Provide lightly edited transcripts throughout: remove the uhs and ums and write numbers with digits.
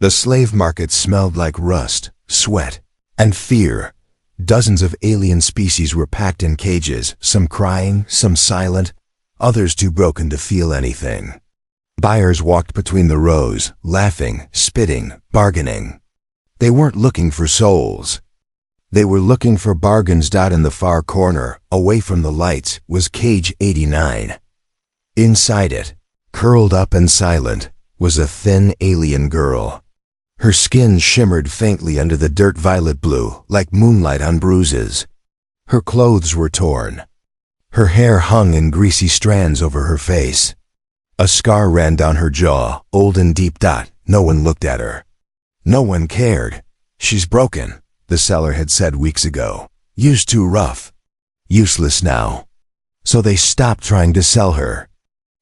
The slave market smelled like rust, sweat, and fear. Dozens of alien species were packed in cages, some crying, some silent, others too broken to feel anything. Buyers walked between the rows, laughing, spitting, bargaining. They weren't looking for souls. They were looking for bargains. In the far corner, away from the lights, was cage 89. Inside it, curled up and silent, was a thin alien girl. Her skin shimmered faintly under the dirt violet blue, like moonlight on bruises. Her clothes were torn. Her hair hung in greasy strands over her face. A scar ran down her jaw, old and deep. No one looked at her. No one cared. She's broken, the seller had said weeks ago. Used too rough. Useless now. So they stopped trying to sell her.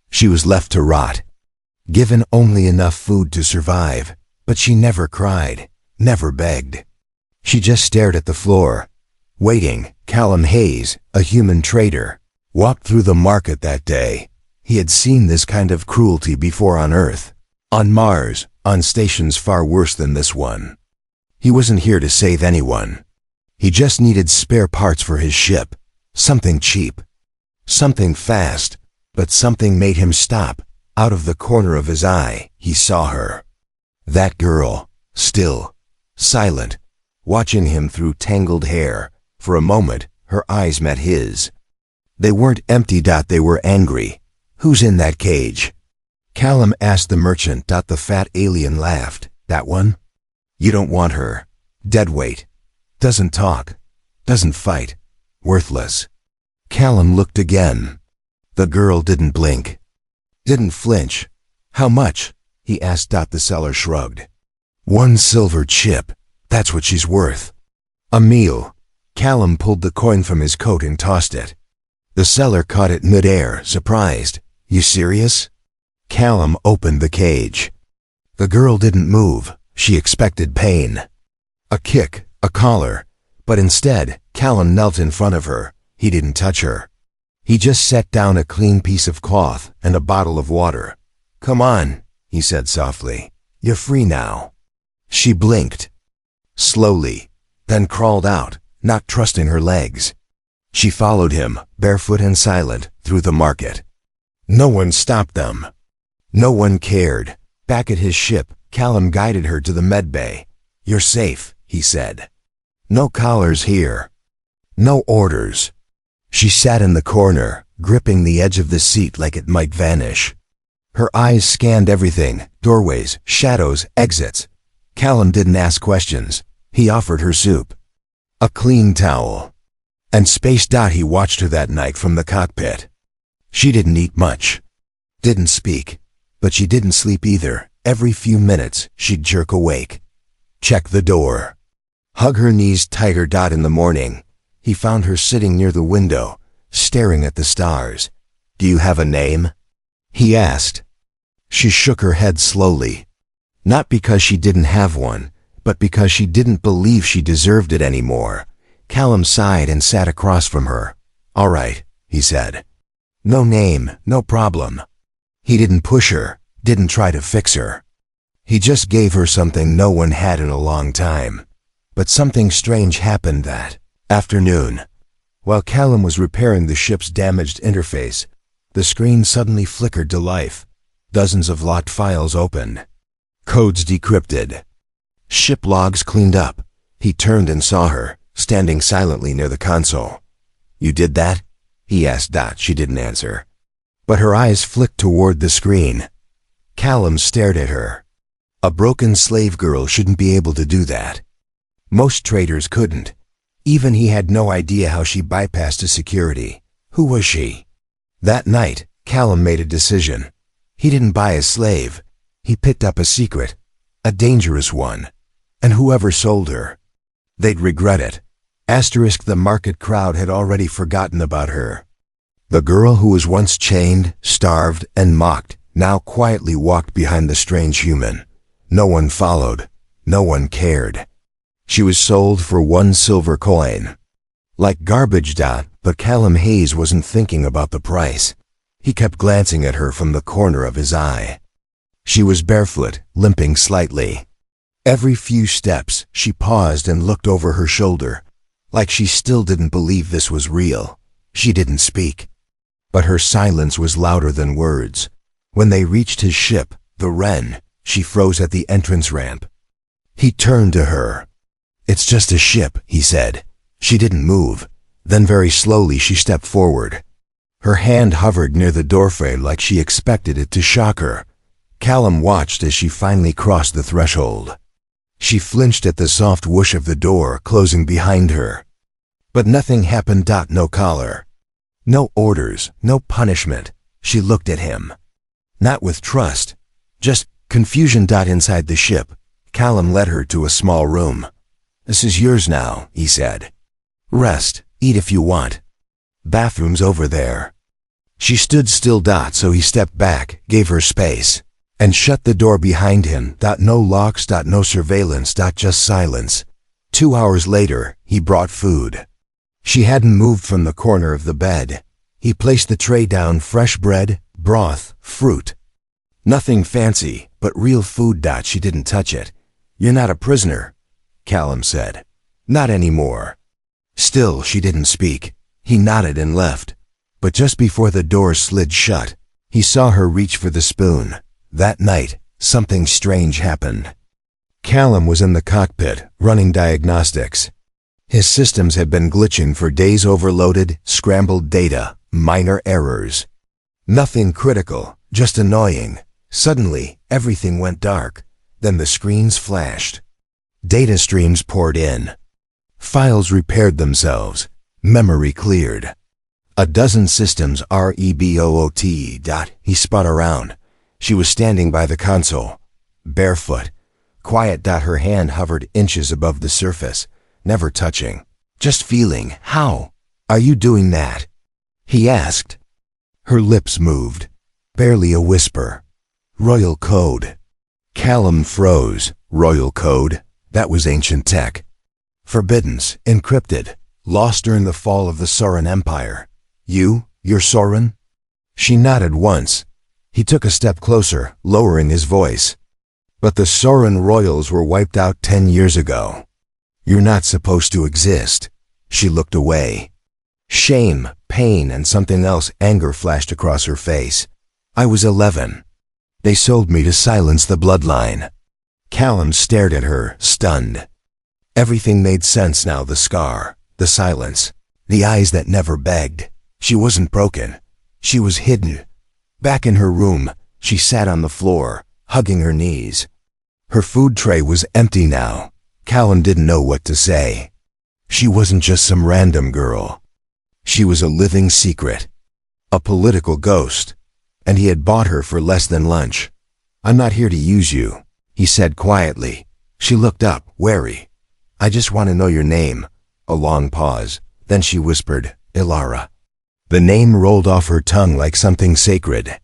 She was left to rot. Given only enough food to survive. But she never cried, never begged. She just stared at the floor, waiting. Callum Hayes, a human trader, walked through the market that day. He had seen this kind of cruelty before on Earth, on Mars, on stations far worse than this one. He wasn't here to save anyone. He just needed spare parts for his ship, something cheap, something fast, but something made him stop. Out of the corner of his eye, he saw her. That girl, still, silent, watching him through tangled hair. For a moment, her eyes met his. They weren't empty. They were angry. Who's in that cage? Callum asked the merchant. The fat alien laughed. That one? You don't want her. Dead weight. Doesn't talk. Doesn't fight. Worthless. Callum looked again. The girl didn't blink. Didn't flinch. How much? He asked. The seller shrugged. 1 silver chip. That's what she's worth. A meal. Callum pulled the coin from his coat and tossed it. The seller caught it midair, surprised. You serious? Callum opened the cage. The girl didn't move. She expected pain. A kick, a collar. But instead, Callum knelt in front of her. He didn't touch her. He just set down a clean piece of cloth and a bottle of water. Come on, he said softly. You're free now. She blinked. Slowly, then crawled out, not trusting her legs. She followed him, barefoot and silent, through the market. No one stopped them. No one cared. Back at his ship, Callum guided her to the medbay. You're safe, he said. No collars here. No orders. She sat in the corner, gripping the edge of the seat like it might vanish. Her eyes scanned everything, doorways, shadows, exits. Callum didn't ask questions. He offered her soup. A clean towel. And space. He watched her that night from the cockpit. She didn't eat much. Didn't speak. But she didn't sleep either. Every few minutes, she'd jerk awake. Check the door. Hug her knees tighter. In the morning, he found her sitting near the window, staring at the stars. Do you have a name? He asked. She shook her head slowly. Not because she didn't have one, but because she didn't believe she deserved it anymore. Callum sighed and sat across from her. All right, he said. No name, no problem. He didn't push her, didn't try to fix her. He just gave her something no one had in a long time. But something strange happened that afternoon. While Callum was repairing the ship's damaged interface, the screen suddenly flickered to life. Dozens of locked files opened. Codes decrypted. Ship logs cleaned up. He turned and saw her, standing silently near the console. You did that? He asked. She didn't answer. But her eyes flicked toward the screen. Callum stared at her. A broken slave girl shouldn't be able to do that. Most traders couldn't. Even he had no idea how she bypassed a security. Who was she? That night, Callum made a decision. He didn't buy a slave. He picked up a secret. A dangerous one. And whoever sold her, they'd regret it. The market crowd had already forgotten about her. The girl who was once chained, starved, and mocked, now quietly walked behind the strange human. No one followed. No one cared. She was sold for 1 silver coin. Like garbage. But Callum Hayes wasn't thinking about the price. He kept glancing at her from the corner of his eye. She was barefoot, limping slightly. Every few steps, she paused and looked over her shoulder, like she still didn't believe this was real. She didn't speak, but her silence was louder than words. When they reached his ship, the Wren, she froze at the entrance ramp. He turned to her. "It's just a ship," he said. She didn't move. Then very slowly she stepped forward. Her hand hovered near the doorframe like she expected it to shock her. Callum watched as she finally crossed the threshold. She flinched at the soft whoosh of the door closing behind her. But nothing happened. No collar. No orders, no punishment. She looked at him. Not with trust, just confusion. Inside the ship, Callum led her to a small room. "This is yours now," he said. "Rest, eat if you want. Bathroom's over there." She stood still. So he stepped back, gave her space, and shut the door behind him. No locks, no surveillance, just silence. 2 hours later, he brought food. She hadn't moved from the corner of the bed. He placed the tray down, fresh bread, broth, fruit. Nothing fancy, but real food. She didn't touch it. "You're not a prisoner," Callum said. "Not anymore." Still, she didn't speak. He nodded and left. But just before the door slid shut, he saw her reach for the spoon. That night, something strange happened. Callum was in the cockpit, running diagnostics. His systems had been glitching for days. Overloaded, scrambled data, minor errors. Nothing critical, just annoying. Suddenly, everything went dark. Then the screens flashed. Data streams poured in. Files repaired themselves. Memory cleared. A dozen systems reboot. He spun around. She was standing by the console, barefoot, quiet. Her hand hovered inches above the surface, never touching, just feeling. "How are you doing that?" he asked. Her lips moved, barely a whisper. "Royal code." Callum froze. Royal code? That was ancient tech. Forbiddens, encrypted, lost during the fall of the Soren Empire. You're Soren?" She nodded once. He took a step closer, lowering his voice. "But the Soren royals were wiped out 10 years ago. You're not supposed to exist." She looked away. Shame, pain, and something else, anger, flashed across her face. "I was 11. They sold me to silence the bloodline." Callum stared at her, stunned. Everything made sense now. The scar, the silence, the eyes that never begged. She wasn't broken. She was hidden. Back in her room, she sat on the floor, hugging her knees. Her food tray was empty now. Callum didn't know what to say. She wasn't just some random girl. She was a living secret. A political ghost. And he had bought her for less than lunch. "I'm not here to use you," he said quietly. She looked up, wary. "I just want to know your name." A long pause. Then she whispered, "Ilara." The name rolled off her tongue like something sacred.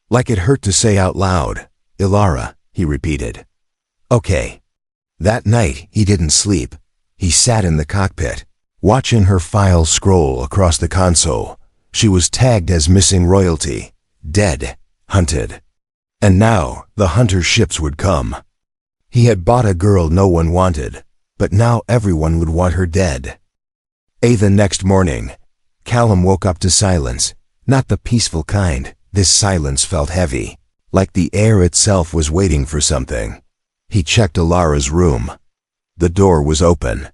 Like it hurt to say out loud. "Ilara," he repeated. "Okay." That night, he didn't sleep. He sat in the cockpit, watching her files scroll across the console. She was tagged as missing royalty, dead, hunted. And now, the hunter ships would come. He had bought a girl no one wanted, but now everyone would want her dead. The next morning, Callum woke up to silence, not the peaceful kind. This silence felt heavy, like the air itself was waiting for something. He checked Ilara's room. The door was open.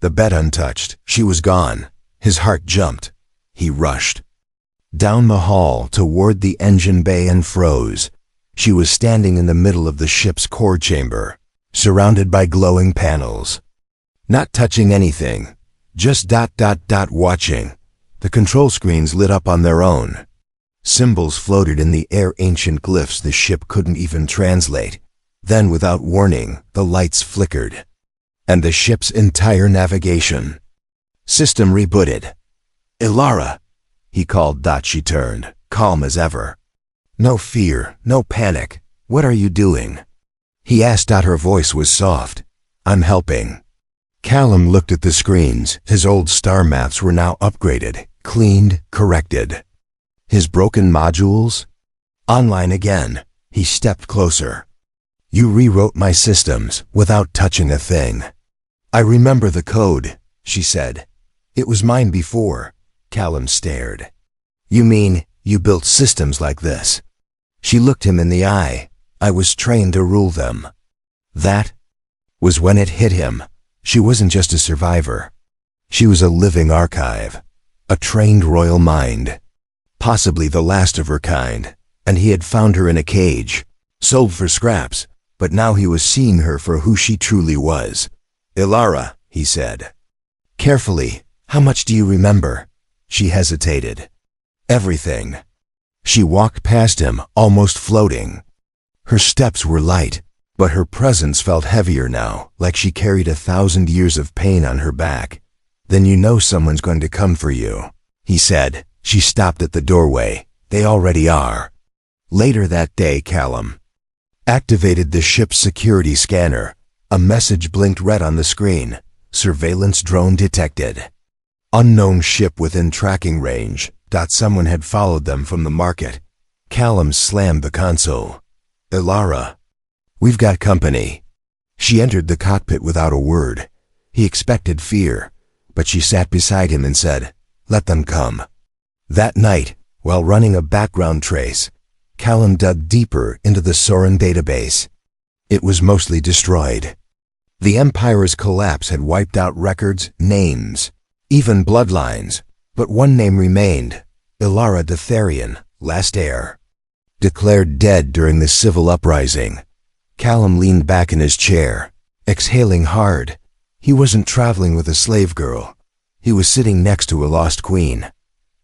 The bed untouched. She was gone. His heart jumped. He rushed down the hall toward the engine bay and froze. She was standing in the middle of the ship's core chamber, surrounded by glowing panels. Not touching anything, just watching. The control screens lit up on their own. Symbols floated in the air, ancient glyphs the ship couldn't even translate. Then, without warning, the lights flickered. And the ship's entire navigation system rebooted. "Ilara," he called. She turned, calm as ever. No fear, no panic. "What are you doing?" he asked. Her voice was soft. "I'm helping." Callum looked at the screens. His old star maps were now upgraded, cleaned, corrected. His broken modules? Online again. He stepped closer. You rewrote my systems without touching a thing. I remember the code, she said. It was mine before. Callum stared. You mean you built systems like this? She looked him in the eye. I was trained to rule them. That was when it hit him. She wasn't just a survivor. She was a living archive, a trained royal mind, possibly the last of her kind, and he had found her in a cage, sold for scraps, but now he was seeing her for who she truly was. Ilara, he said. Carefully, how much do you remember? She hesitated. Everything. She walked past him, almost floating. Her steps were light, but her presence felt heavier now, like she carried 1,000 years of pain on her back. Then you know someone's going to come for you, he said. She stopped at the doorway. They already are. Later that day, Callum activated the ship's security scanner. A message blinked red on the screen. Surveillance drone detected. Unknown ship within tracking range. Someone had followed them from the market. Callum slammed the console. Ilara, we've got company. She entered the cockpit without a word. He expected fear, but she sat beside him and said, let them come. That night, while running a background trace, Callum dug deeper into the Soren database. It was mostly destroyed. The Empire's collapse had wiped out records, names, even bloodlines, but one name remained, Ilara Detherian, last heir. Declared dead during the civil uprising. Callum leaned back in his chair, exhaling hard. He wasn't traveling with a slave girl. He was sitting next to a lost queen.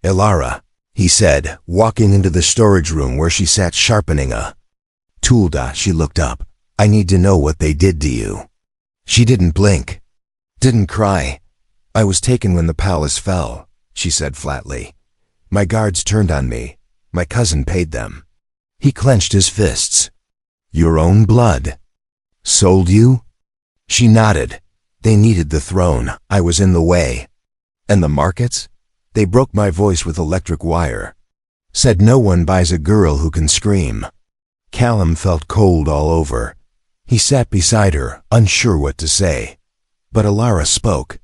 Ilara, he said, walking into the storage room where she sat sharpening a tool. She looked up. I need to know what they did to you. She didn't blink, didn't cry. I was taken when the palace fell, she said flatly. My guards turned on me. My cousin paid them. He clenched his fists. Your own blood? Sold you? She nodded. They needed the throne. I was in the way. And the markets? They broke my voice with electric wire. Said no one buys a girl who can scream. Callum felt cold all over. He sat beside her, unsure what to say. But Ilara spoke.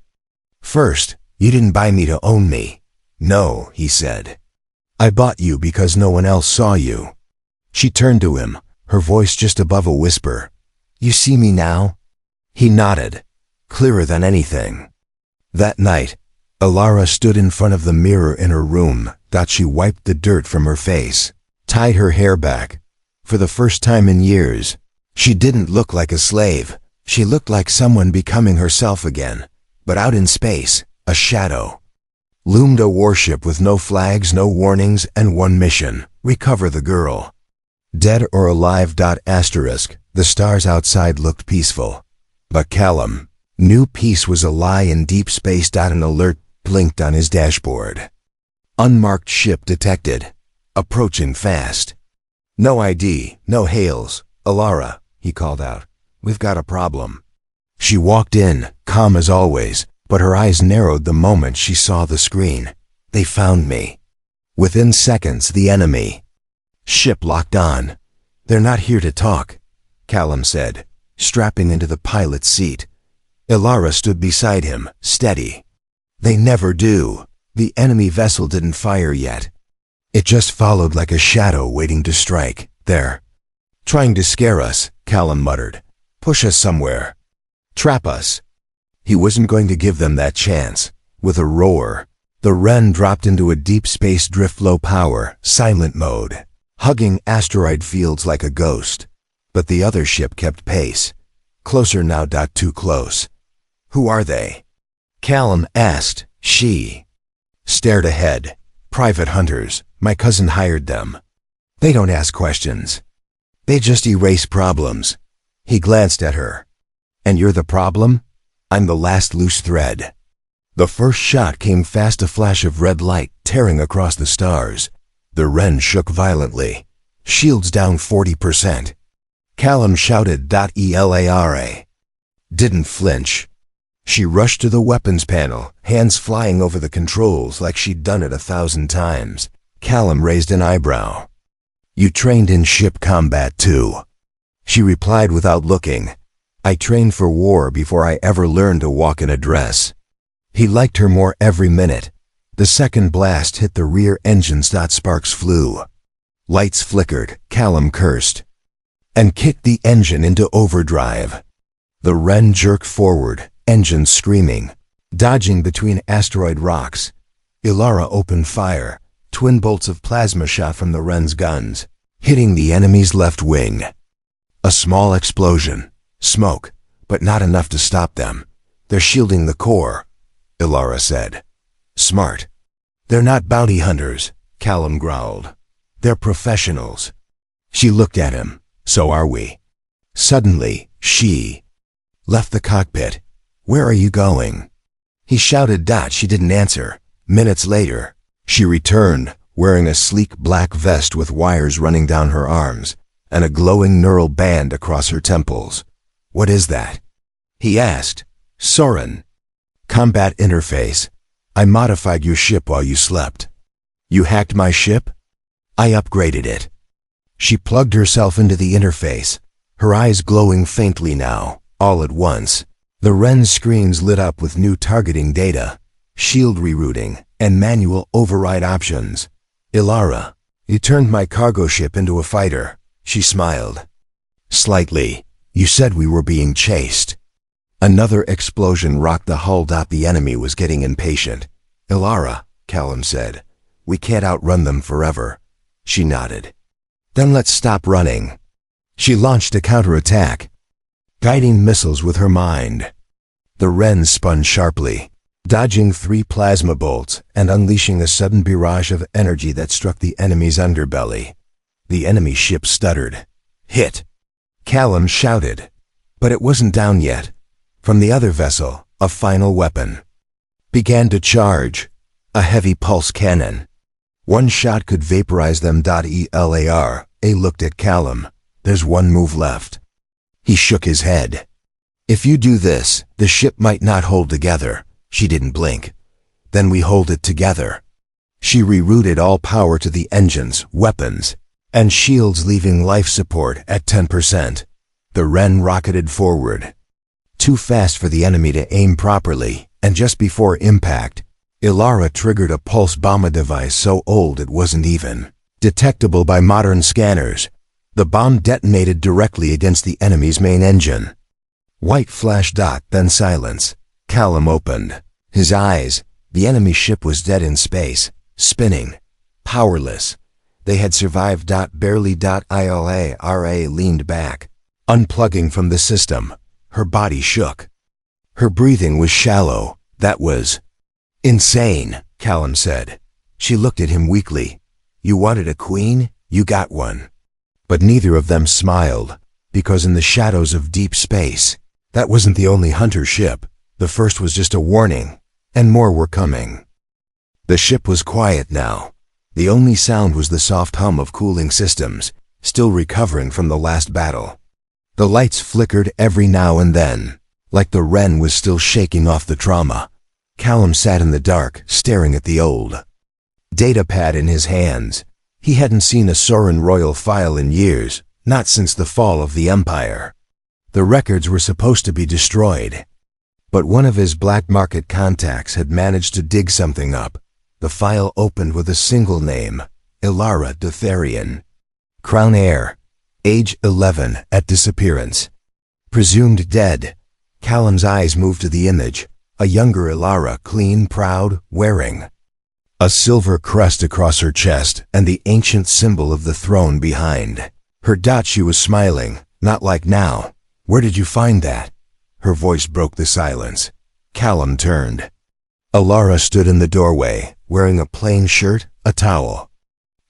First, you didn't buy me to own me. No, he said. I bought you because no one else saw you. She turned to him, her voice just above a whisper. You see me now? He nodded, clearer than anything. That night, Ilara stood in front of the mirror in her room. She wiped the dirt from her face, tied her hair back. For the first time in years, she didn't look like a slave. She looked like someone becoming herself again. But out in space, a shadow loomed, a warship with no flags, no warnings, and one mission: recover the girl. Dead or alive. The stars outside looked peaceful. But Callum knew peace was a lie in deep space. An alert blinked on his dashboard. Unmarked ship detected. Approaching fast. No ID, no hails. Ilara, he called out. We've got a problem. She walked in, calm as always, but her eyes narrowed the moment she saw the screen. They found me. Within seconds, the enemy ship locked on. They're not here to talk, Callum said, strapping into the pilot's seat. Ilara stood beside him, steady. They never do. The enemy vessel didn't fire yet. It just followed like a shadow waiting to strike. They're trying to scare us, Callum muttered. Push us somewhere. Trap us. He wasn't going to give them that chance. With a roar, the Wren dropped into a deep space drift, low power, silent mode, hugging asteroid fields like a ghost. But the other ship kept pace. Closer now. Too close. Who are they? Callum asked. She stared ahead. Private hunters. My cousin hired them. They don't ask questions. They just erase problems. He glanced at her. And you're the problem? I'm the last loose thread. The first shot came fast, a flash of red light tearing across the stars. The Wren shook violently. Shields down 40%. Callum shouted. Elara didn't flinch. She rushed to the weapons panel, hands flying over the controls like she'd done it 1,000 times. Callum raised an eyebrow. You trained in ship combat too? She replied without looking. I trained for war before I ever learned to walk in a dress. He liked her more every minute. The second blast hit the rear engines. Sparks flew. Lights flickered. Callum cursed and kicked the engine into overdrive. The Wren jerked forward, engine screaming, dodging between asteroid rocks. Ilara opened fire. Twin bolts of plasma shot from the Wren's guns, hitting the enemy's left wing. A small explosion. Smoke, but not enough to stop them. They're shielding the core, Ilara said. Smart. They're not bounty hunters, Callum growled. They're professionals. She looked at him. So are we. Suddenly, she left the cockpit. Where are you going? He shouted. She didn't answer. Minutes later, she returned, wearing a sleek black vest with wires running down her arms and a glowing neural band across her temples. What is that? He asked. Soren. Combat interface. I modified your ship while you slept. You hacked my ship? I upgraded it. She plugged herself into the interface, her eyes glowing faintly now. All at once, the Wren screens lit up with new targeting data, shield rerouting, and manual override options. Ilara, you turned my cargo ship into a fighter. She smiled. Slightly. You said we were being chased. Another explosion rocked the hull. The enemy was getting impatient. Ilara, Callum said, we can't outrun them forever. She nodded. Then let's stop running. She launched a counterattack, guiding missiles with her mind. The Wren spun sharply, dodging 3 plasma bolts and unleashing a sudden barrage of energy that struck the enemy's underbelly. The enemy ship stuttered. Hit! Callum shouted. But it wasn't down yet. From the other vessel, a final weapon began to charge, a heavy pulse cannon. One shot could vaporize them. Elara looked at Callum. There's one move left. He shook his head. If you do this, the ship might not hold together. She didn't blink. Then we hold it together. She rerouted all power to the engines, weapons, and shields, leaving life support at 10%. The Wren rocketed forward. Too fast for the enemy to aim properly, and just before impact, Ilara triggered a pulse bomber device so old it wasn't even detectable by modern scanners. The bomb detonated directly against the enemy's main engine. White flash. Then silence. Callum opened his eyes. The enemy ship was dead in space, spinning, powerless. They had survived. Barely. Ilara leaned back, unplugging from the system. Her body shook. Her breathing was shallow. That was insane, Callum said. She looked at him weakly. You wanted a queen? You got one. But neither of them smiled, because in the shadows of deep space, that wasn't the only hunter ship. The first was just a warning, and more were coming. The ship was quiet now. The only sound was the soft hum of cooling systems, still recovering from the last battle. The lights flickered every now and then, like the Wren was still shaking off the trauma. Callum sat in the dark, staring at the old datapad in his hands. He hadn't seen a Soren royal file in years, not since the fall of the Empire. The records were supposed to be destroyed. But one of his black market contacts had managed to dig something up. The file opened with a single name, Ilara Defective. Crown heir, age 11, at disappearance. Presumed dead. Callum's eyes moved to the image, a younger Ilara, clean, proud, wearing a silver crest across her chest and the ancient symbol of the throne behind. Her. She was smiling, not like now. Where did you find that? Her voice broke the silence. Callum turned. Ilara stood in the doorway, wearing a plain shirt, a towel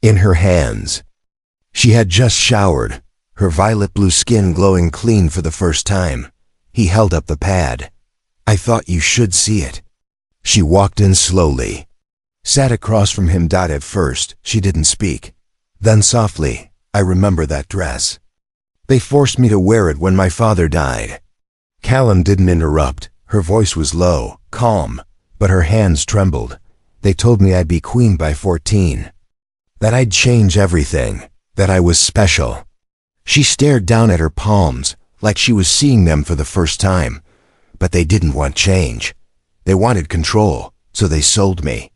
in her hands. She had just showered, her violet blue skin glowing clean for the first time. He held up the pad. I thought you should see it. She walked in slowly, sat across from him. At first, she didn't speak. Then softly, I remember that dress. They forced me to wear it when my father died. Callum didn't interrupt. Her voice was low, calm, but her hands trembled. They told me I'd be queen by 14. That I'd change everything. That I was special. She stared down at her palms, like she was seeing them for the first time. But they didn't want change. They wanted control, so they sold me.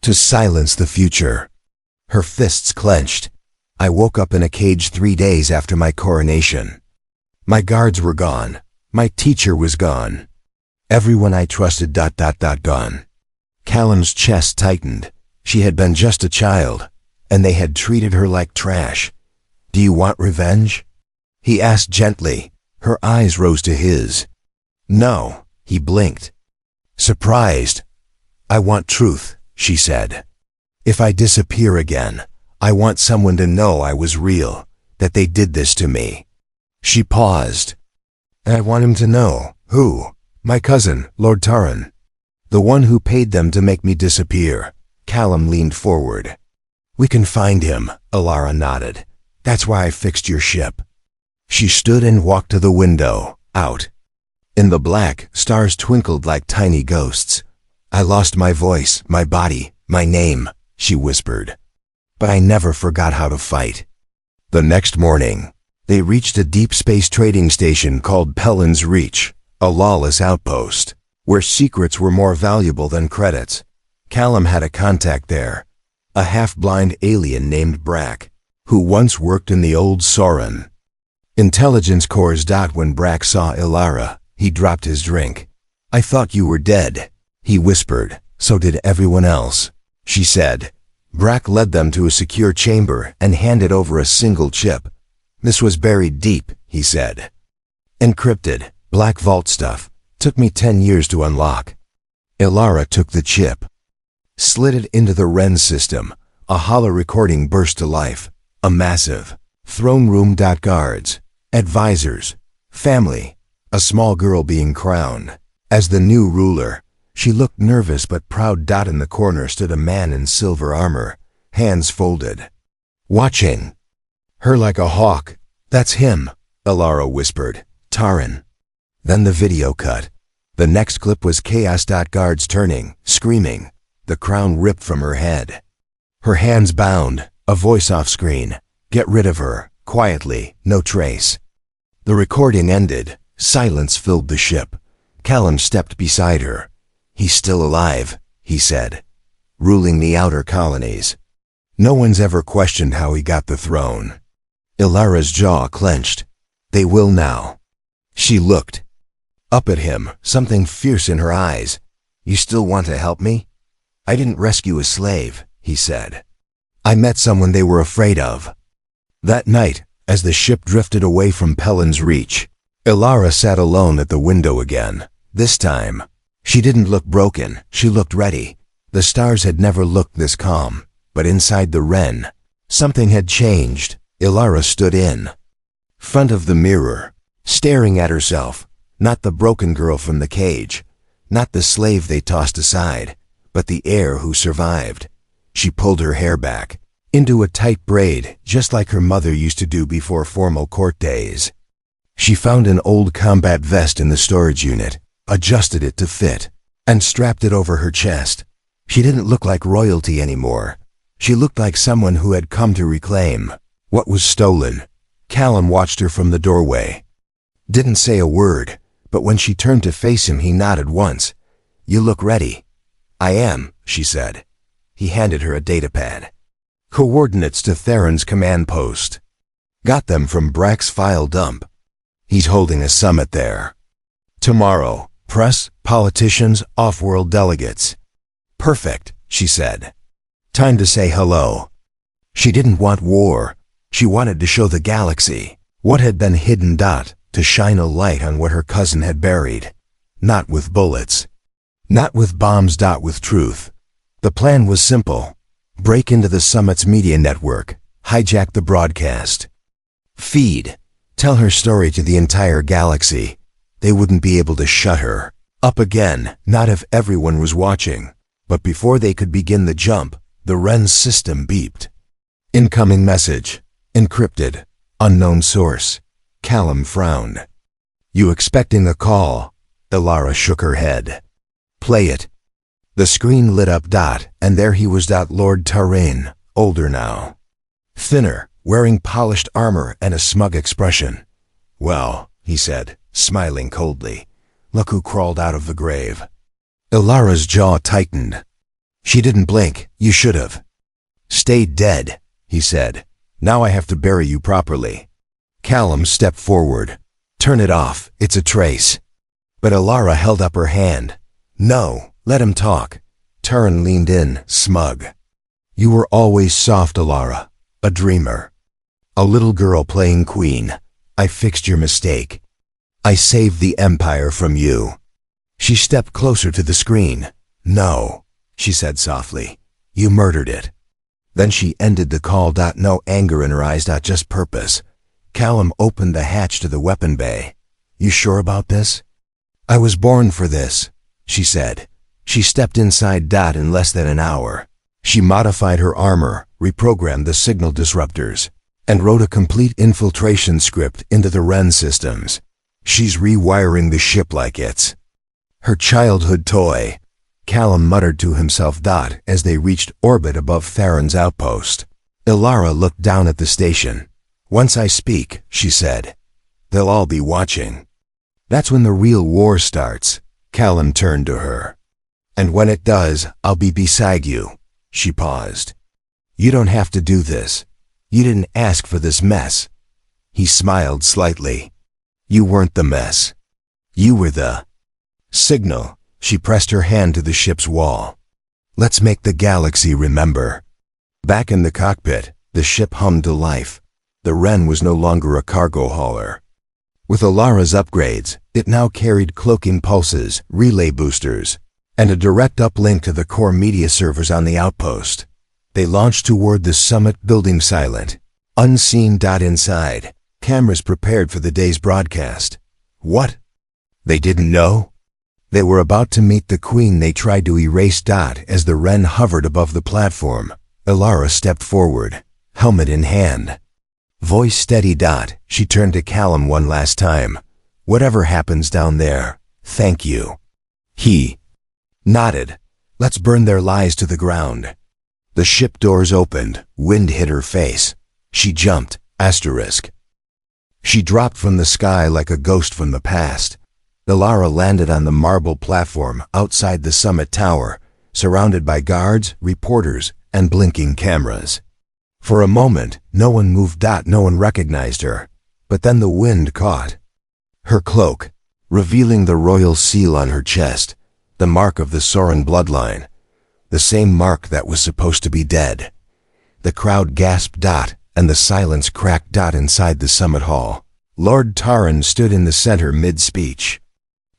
To silence the future. Her fists clenched. I woke up in a cage 3 days after my coronation. My guards were gone. My teacher was gone. Everyone I trusted gone. Callum's chest tightened. She had been just a child, and they had treated her like trash. Do you want revenge? He asked gently. Her eyes rose to his. No, he blinked. Surprised. I want truth, she said. If I disappear again, I want someone to know I was real, that they did this to me. She paused. I want him to know. Who? My cousin, Lord Taran. The one who paid them to make me disappear. Callum leaned forward. We can find him, Alara nodded. That's why I fixed your ship. She stood and walked to the window, out. In the black, stars twinkled like tiny ghosts. I lost my voice, my body, my name, she whispered. But I never forgot how to fight. The next morning, they reached a deep space trading station called Pellin's Reach, a lawless outpost, where secrets were more valuable than credits. Callum had a contact there, a half-blind alien named Brack, who once worked in the old Soren. Intelligence Corps. When Brack saw Ilara, he dropped his drink. I thought you were dead, he whispered. So did everyone else, she said. Brack led them to a secure chamber and handed over a single chip. This was buried deep, he said. Encrypted, black vault stuff. Took me 10 years to unlock. Ilara took the chip, slid it into the Wren system. A hollow recording burst to life. A massive throne room. Guards, advisors, family, a small girl being crowned as the new ruler. She looked nervous but proud. In the corner stood a man in silver armor, hands folded, watching her like a hawk. That's him, Ilara whispered. Taran. Then the video cut. The next clip was chaos. Guards turning, screaming. The crown ripped from her head. Her hands bound, a voice off screen. Get rid of her, quietly, no trace. The recording ended. Silence filled the ship. Callum stepped beside her. He's still alive, he said, ruling the outer colonies. No one's ever questioned how he got the throne. Ilara's jaw clenched. They will now. She looked up at him, something fierce in her eyes. You still want to help me? I didn't rescue a slave, he said. I met someone they were afraid of. That night, as the ship drifted away from Pellin's Reach, Ilara sat alone at the window again. This time, she didn't look broken, she looked ready. The stars had never looked this calm, but inside the Wren, something had changed. Ilara stood in front of the mirror, staring at herself, not the broken girl from the cage, not the slave they tossed aside, but the heir who survived. She pulled her hair back, into a tight braid, just like her mother used to do before formal court days. She found an old combat vest in the storage unit, adjusted it to fit, and strapped it over her chest. She didn't look like royalty anymore. She looked like someone who had come to reclaim what was stolen. Callum watched her from the doorway. Didn't say a word, but when she turned to face him, he nodded once. You look ready. I am, she said. He handed her a datapad. Coordinates to Theron's command post. Got them from Brack's file dump. He's holding a summit there. Tomorrow, press, politicians, off-world delegates. Perfect, she said. Time to say hello. She didn't want war. She wanted to show the galaxy what had been hidden. To shine a light on what her cousin had buried. Not with bullets. Not with bombs. With truth. The plan was simple. Break into the summit's media network. Hijack the broadcast. Feed. Tell her story to the entire galaxy. They wouldn't be able to shut her up again, not if everyone was watching. But before they could begin the jump, the Wren's system beeped. Incoming message. Encrypted. Unknown source. Callum frowned. You expecting a call? Ilara shook her head. Play it. The screen lit up. And there he was. Lord Taran, older now. Thinner, wearing polished armor and a smug expression. "Well," he said, smiling coldly, "look who crawled out of the grave." Ilara's jaw tightened. "She didn't blink. You should have." "Stay dead," he said. "Now I have to bury you properly." Callum stepped forward. "Turn it off. It's a trace." But Ilara held up her hand. "No, let him talk." Turin leaned in, smug. "You were always soft, Ilara. A dreamer. A little girl playing queen. I fixed your mistake. I saved the Empire from you." She stepped closer to the screen. "No," she said softly. "You murdered it." Then she ended the call. No anger in her eyes. Just purpose. Callum opened the hatch to the weapon bay. "You sure about this?" "I was born for this," she said. She stepped inside. In less than an hour. She modified her armor, reprogrammed the signal disruptors, and wrote a complete infiltration script into the Wren systems. She's rewiring the ship like it's her childhood toy. Callum muttered to himself. As they reached orbit above Theron's outpost, Ilara looked down at the station. "Once I speak," she said, "they'll all be watching. That's when the real war starts." Callum turned to her. "And when it does, I'll be beside you." She paused. "You don't have to do this. You didn't ask for this mess." He smiled slightly. "You weren't the mess. You were the signal." She pressed her hand to the ship's wall. "Let's make the galaxy remember." Back in the cockpit, the ship hummed to life. The Wren was no longer a cargo hauler. With Ilara's upgrades, it now carried cloaking pulses, relay boosters, and a direct uplink to the core media servers on the outpost. They launched toward the summit building, silent, unseen. Inside, cameras prepared for the day's broadcast. What? They didn't know? They were about to meet the Queen they tried to erase. As the Wren hovered above the platform, Ilara stepped forward, helmet in hand. Voice steady. She turned to Callum one last time. "Whatever happens down there, thank you." He nodded. "Let's burn their lies to the ground." The ship doors opened. Wind hit her face. She jumped. Asterisk. She dropped from the sky like a ghost from the past. Ilara landed on the marble platform outside the summit tower, surrounded by guards, reporters, and blinking cameras. For a moment, no one moved. No one recognized her. But then the wind caught her cloak, revealing the royal seal on her chest, the mark of the Sorin bloodline, the same mark that was supposed to be dead. The crowd gasped. And the silence cracked. Inside the summit hall, Lord Taran stood in the center mid-speech.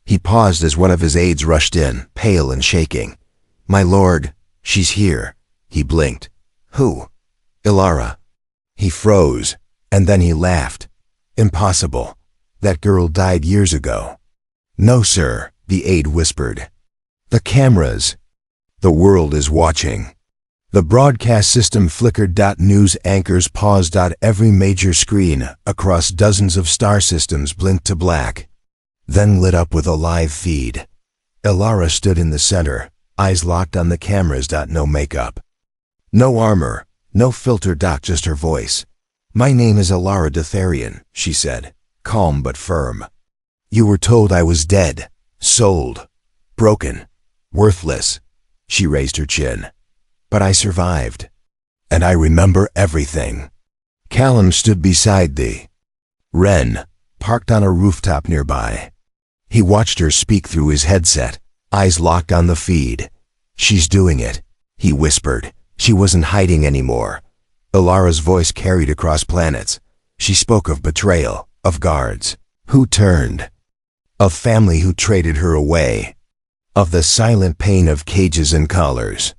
He paused as one of his aides rushed in, pale and shaking. "My lord, she's here." He blinked. "Who?" "Ilara." He froze, and then he laughed. "Impossible. That girl died years ago." "No, sir," the aide whispered. "The cameras. The world is watching." The broadcast system flickered. News anchors paused. Every major screen across dozens of star systems blinked to black, then lit up with a live feed. Ilara stood in the center, eyes locked on the cameras. No makeup, no armor, no filter. Just her voice. "My name is Ilara Defective," she said, calm but firm. "You were told I was dead, sold, broken, worthless." She raised her chin. "But I survived. And I remember everything." Callum stood beside the Wren, parked on a rooftop nearby. He watched her speak through his headset, eyes locked on the feed. "She's doing it," he whispered. She wasn't hiding anymore. Ilara's voice carried across planets. She spoke of betrayal, of guards who turned, of family who traded her away, of the silent pain of cages and collars,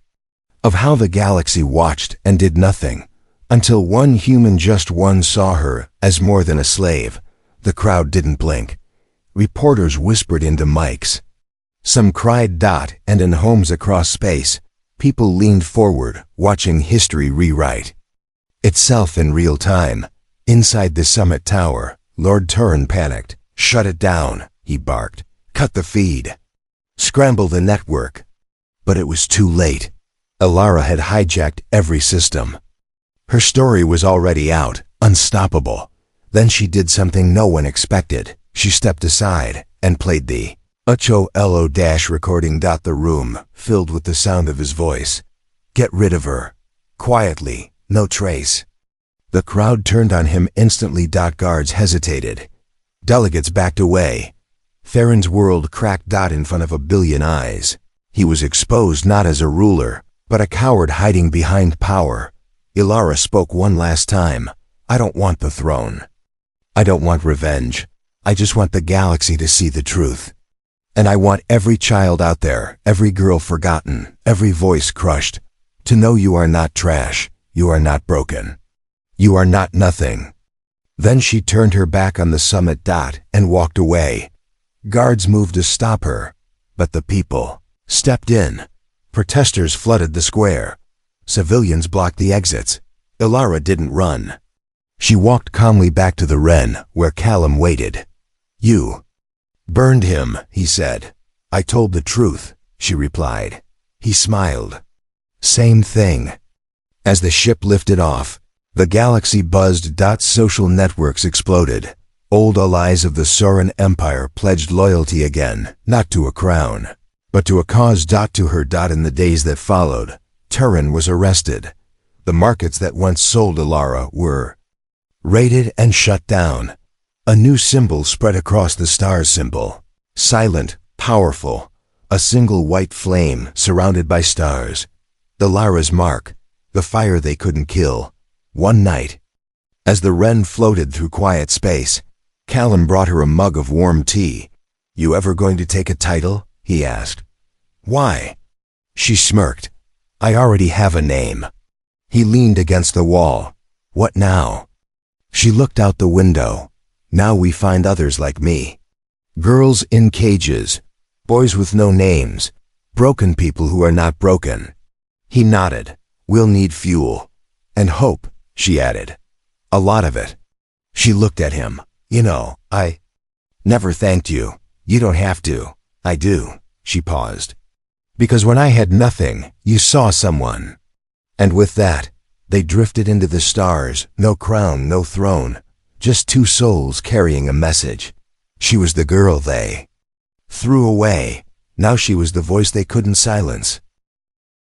of how the galaxy watched and did nothing, until one human, just one, saw her as more than a slave. The crowd didn't blink. Reporters whispered into mics. Some cried. And in homes across space, people leaned forward, watching history rewrite itself in real time. Inside the summit tower, Lord Turin panicked. "Shut it down," he barked. "Cut the feed. Scramble the network." But it was too late. Ilara had hijacked every system. Her story was already out, unstoppable. Then she did something no one expected. She stepped aside and played the HOLO- recording. The room filled with the sound of his voice. Get rid of her. Quietly, no trace. The crowd turned on him instantly. Guards hesitated. Delegates backed away. Theron's world cracked. In front of a billion eyes. He was exposed not as a ruler, but a coward hiding behind power. Ilara spoke one last time. I don't want the throne. I don't want revenge. I just want the galaxy to see the truth. And I want every child out there, every girl forgotten, every voice crushed, to know you are not trash, you are not broken. You are not nothing. Then she turned her back on the summit. And walked away. Guards moved to stop her, but the people stepped in. Protesters flooded the square. Civilians blocked the exits. Ilara didn't run. She walked calmly back to the Wren, where Callum waited. You burned him, he said. I told the truth, she replied. He smiled. Same thing. As the ship lifted off, the galaxy buzzed. Social networks exploded. Old allies of the Soran Empire pledged loyalty again, not to a crown, but to a cause. To her. In the days that followed, Turin was arrested. The markets that once sold Ilara were raided and shut down. A new symbol spread across the stars symbol. Silent, powerful, a single white flame surrounded by stars. The Lara's mark, the fire they couldn't kill. One night, as the Wren floated through quiet space, Callum brought her a mug of warm tea. You ever going to take a title? He asked. Why? She smirked. I already have a name. He leaned against the wall. What now? She looked out the window. Now we find others like me. Girls in cages, boys with no names, broken people who are not broken. He nodded. We'll need fuel. And hope, she added. A lot of it. She looked at him. You know, I never thanked you. You don't have to. I do. She paused. Because when I had nothing, you saw someone. And with that, they drifted into the stars, no crown, no throne, just two souls carrying a message. She was the girl they threw away. Now she was the voice they couldn't silence.